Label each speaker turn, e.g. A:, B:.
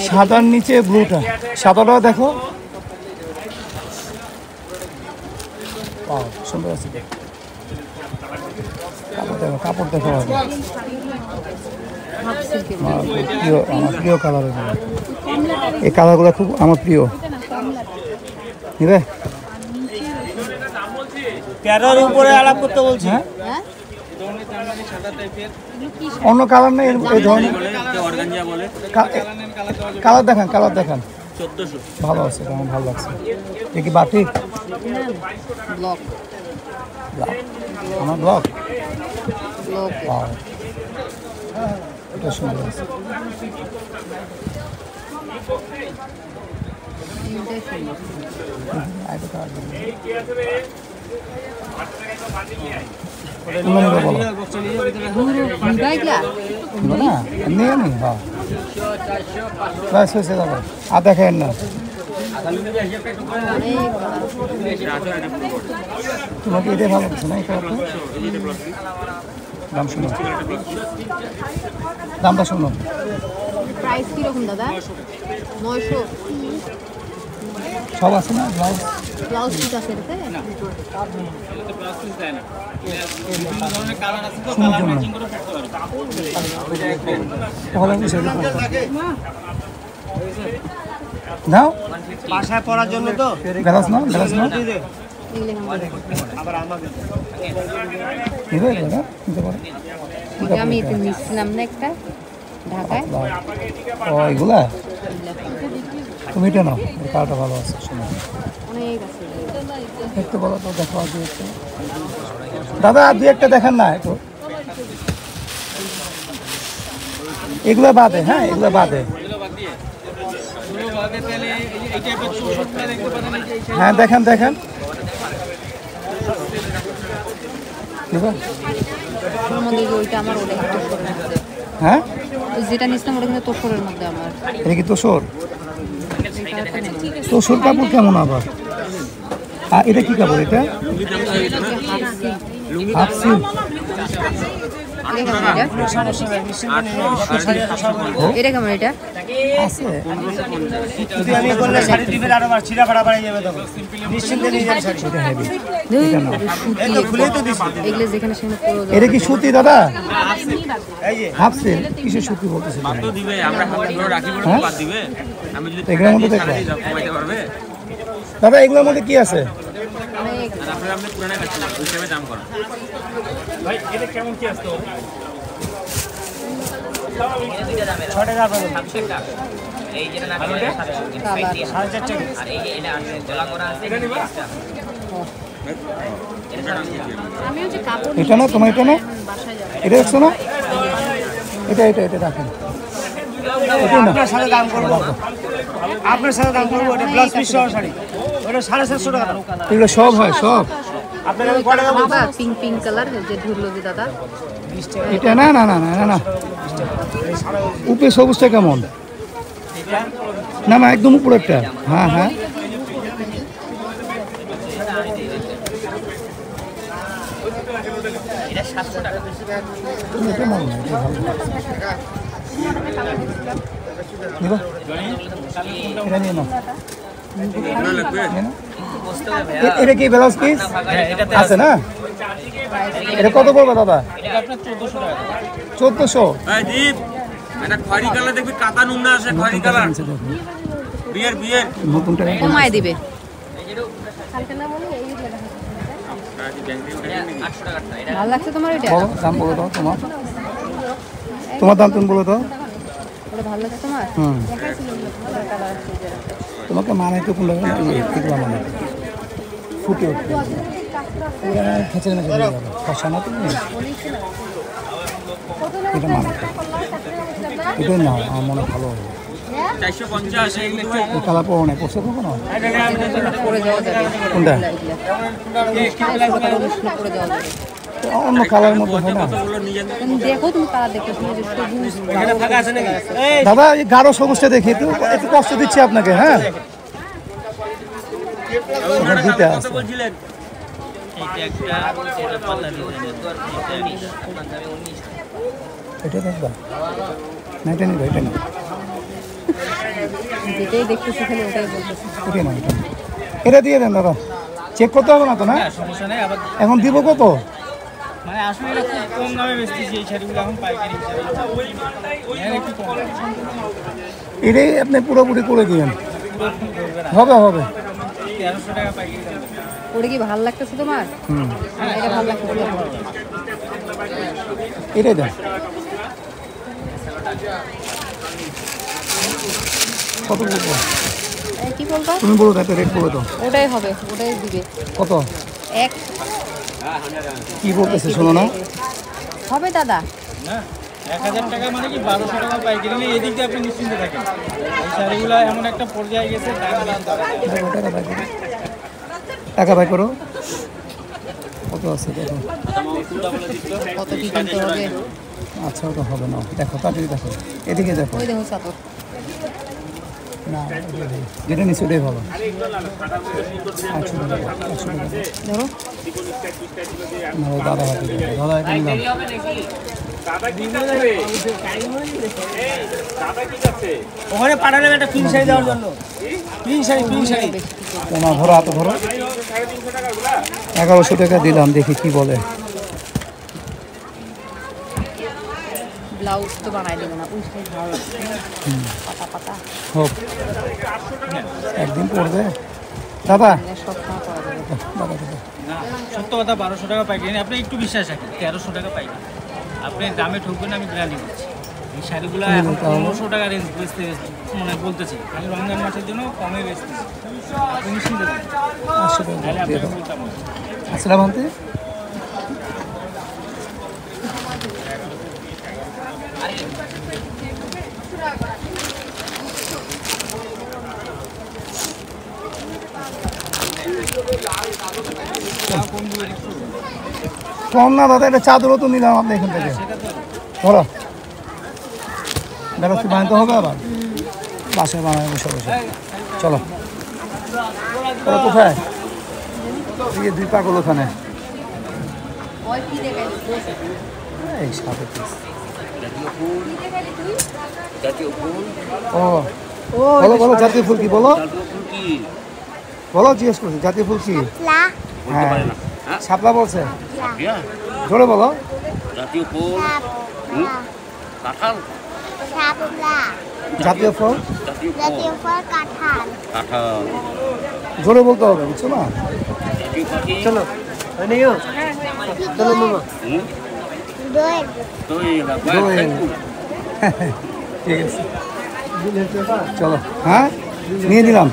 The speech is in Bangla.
A: সাদার নিচে ব্লুটা, সাদাটা দেখো, সুন্দর আছে। কাপড় দেখো, আমার প্রিয় কালার, এই কালারগুলো খুব আমার প্রিয়। নিবে
B: তেরোর উপরে আলাপ করতে বলছি।
A: অন্য কালার নেই এই ধরনের কালার দেখান, কালার দেখান।
B: 1400
A: ভালো আছে, আমার ভালো লাগছে। এ কি বাটিক? আমার ব্লক, এটা সুন্দর আছে। আর দেখেন না, তোমাকে এটাই ভালো লাগছে না? দাম শুনো, দামটা শুনো।
C: প্রাইস কিরকম দাদা? 900।
A: সব আছে না? ব্লাউজ
C: ব্লাউজ পিস আছে এটাতে?
A: দাও
B: বাসায় পড়ার জন্য তো
A: বেলাস না, বেলাস না
B: আবার আমাকে
C: আমি তো নিচ্ছিলাম না একটা ঢাকায়।
A: ও এগুলা তুমি এটা নাও, এই কালারটা ভালো আছে। শোনো
C: অনেক আছে,
A: দেখতে বলো তো, দেখো আর দু একটা। দাদা আর দু একটা দেখেন না একটু, এগুলো বাদে। হ্যাঁ এগুলো বাদে, হ্যাঁ দেখেন দেখেন।
C: ওইটা আমার ওটা তোষরের মধ্যে।
A: হ্যাঁ
C: যেটা নিচ্ছিলাম ওটা কিন্তু তোষরের মধ্যে আমার।
A: এটা কি তোষর? তোষর কাপড় কেমন আবার? আর এটা কি কাপড়? এটা হাফ সিল্ক।
C: এটা কেমন? এটা
A: আছে
B: যদি আমি করলে শাড়ি টিপের আরো ছিঁড়া ফাড়া বাড়াই যাবে, তখন নিশ্চিন্তে নিয়ে যান শাড়ি।
A: এটা হেভি।
C: এগুলো যেখানে সেখানে পুরো
A: এটা কি সুতি দাদা?
B: এই যে
A: হাফ সিল্ক কিসের সুতি বলতেছে?
D: দিবে আমরা হাতে ধরে রাখি বড় বাদ দিবে। আমি যদি
A: এগুলোর মধ্যে দেখো
D: কমাইতে পারবে
A: দাদা, এগুলোর মধ্যে কি আছে?
D: আর আপনারা আপনি পুরানা কাছে ওই হিসেবে দাম করেন
B: ভাই এটা কেমন কি আসতো? 6 টাকা পাবেন।
E: এই যেটা না করে 750 টাকা আর এই যে এটা আছে গলা করা আছে
C: আমি হচ্ছে কাপড়
A: এটা না তোমার? এটা না,
C: বাসায় যাব।
A: এটা দেখছো না? এটা এটা এটা রাখেন।
B: আপনার সাথে দাম করবো, আপনার সাথে দাম করবো। ওটা ব্লাউজ পিস সহ শাড়ি, ওটা 750 টাকা দাম।
A: এগুলো সব হয় সব?
B: আপনার আমি কত টাকা বলছি?
C: বাবা পিঙ্ক পিঙ্ক কালার যে ঢুকলো যে দাদা,
A: এটা না না না না না না, উপরে সবুজটা কেমন? না না একদম উপরেরটা। হ্যাঁ হ্যাঁ
E: এটা 700 টাকা।
A: এটা মনে হয় এটা ভালো। নিবা? এটা নিয়ে নাও। এটা কি ব্লাউজ পিস আছে না? এটা কত পড়বে দাদা?
E: এটা আপনার 1400 টাকা।
A: 1400?
D: এই দীপ এটা খয়রি কালার দেখবি, কাতা নুনা আছে খয়রি কালার। বিয়ের বিয়ের
A: নতুনটা
C: কমায় দিবে।
E: এটা 800 টাকা। এটা
C: ভালো লাগছে তোমার? এটা
A: বলো, দাম বলো তো তোমার, তোমার দাম তুমি বলো তো।
C: ওটা ভালো লাগছে তোমার?
A: হুম,
C: কালার আছে যে
A: তোমাকে মানে তো কোনটা এগুলো মানে ফুটে উঠবে পুরো খেঁচে না চলে যাবে। ফসা না তুমি এটা মানে এটাই না, আমার মনে ভালো হবে।
D: 450 এগুলো তো
A: এই কালার পড়ো না, পড়ছে কখনো?
C: পরে যাওয়া যাবে।
A: কোনটা?
C: পরে যাওয়া যাবে।
A: অন্য কালারের মধ্যে হয় না
D: গুলো নিয়ে যান।
C: দেখো তুমি কালার দেখো, তুমি যে সবুজ
B: এখানে ফাঁকা আছে নাকি? এই
A: দাদা, এই গাঢ় সবুজটা দেখি, একটু কষ্ট দিচ্ছি আপনাকে। হ্যাঁ এখানে দুইটা
D: কত
A: আছে।
D: বলছিলেন?
E: এটা একটা এটা পাল্লা দিয়ে দেন। এটা 19 আপনার দামে 19।
A: এটা দেখবা না? এটা নিবা, এটা নিবা।
C: যেটাই দেখতেছি খালি ওটাই বলতেছি।
A: ওটাই না এটা না। এটা দিয়ে দেন দাদা, চেক করতে হবে না তো না?
B: সমস্যা নেই আবার
A: এখন দিব কত?
B: মানে আসলে এটা খুব কম দামে বেচতেছি এই শাড়িগুলো এখন পাইকারি হিসাবে একটু কম
A: এটাই আপনি পুরোপুরি করে দিয়েন, হবে হবে।
B: 1300 টাকা পাইকারি দাম।
C: ওটা কি ভালো লাগতেছে তোমার?
A: হুম,
C: এটা ভালো লাগতেছে।
A: এটাই দেন। কত বলবো?
C: কি বলবা?
A: তুমি বলো তো, একটা রেট বলো তো।
C: ওটাই হবে, ওটাই দিবে।
A: কত?
C: এক
A: কি বলতেছে শোনো না?
C: হবে দাদা।
B: না 1000 টাকা মানে কি 1200 টাকা পাইকারি নিয়ে এদিক দিয়ে আপনি নিশ্চিন্তে থাকেন। এই শাড়িগুলো এমন একটা পর্যায়ে গেছে দাম বেশি ধরা যায় না।
A: দেখো, টাকা বাই করো, টাকা বাই করো। কত আছে দেখো।
C: কত কি কিনতে হবে?
A: আচ্ছা, ওটা হবে না, দেখো তাড়াতাড়ি দেখো, এদিকে দেখো।
C: ওই দেখো চাদর।
A: না, যেটা নিচে ওটাই ভালো। 100 টাকা, 100 টাকা।
C: ধরো
A: না, ওই দাদা হাতে দেবে, দাদা এটা নিলাম।
B: ওখানে পাঠালে একটা পিন শাড়ি দেওয়ার জন্য পিন শাড়ি
A: না, ধরো হাতে ধরো। 1100 টাকা দিলাম, দেখি কি বলে।
C: ব্লাউজ তো বানাই দেবো না, ওই সাইড ভালো লাগছে। পাতা পাতা
A: হোক, একদিন পড়বে দাদা।
C: সব সময় করা যাবে।
A: দাদা দাদা
B: না সত্য কথা 1200 টাকা পাইকারি আপনি একটু বিশ্বাস রাখেন 1300 টাকা পাইকারি আপনি দামে ঠকবেন আমি গ্যারান্টি দিচ্ছি এই শাড়িগুলো এখন 1500 টাকা রেঞ্জ বেচতে মানে বলতেছি আমি রমজান মাসের জন্য কমে বেচতেছি আপনি নিশ্চিন্তে থাকেন
A: 500 টাকা
B: তাহলে
A: দিয়ে
B: আপনাকে
A: দাও।
B: বলতাম না।
A: আসসালাম আনতে। কম না দাদা, এটা চাদরও তো নিলাম আপনি এখান থেকে। ধরো, ব্যবস্থা বানাতে হবে আবার, বাসায় বানায় বসে বসে। চলো, ওরা কোথায়? এই যে 2 পাগল ওখানে।
C: ওই কি দেখাই?
A: এই সাথে পিস। ও
C: ও
A: বলো বলো, জাতীয় ফুল কি বলো? বলো, জিজ্ঞেস করছি জাতীয় ফুল কি? হ্যাঁ, শাপলা বলছে। জোরে বলো।
D: জাতীয় ফুল কাঁঠাল
A: জাতীয় ফল
D: জাতীয় ফল কাঁঠাল
A: জোরে বলতে হবে, বুঝছো না?
D: জাতীয় পাখি
B: চলো চলো মামা
D: দই
A: দোয়েল। ঠিক আছে, চলো। হ্যাঁ, নিয়ে নিলাম।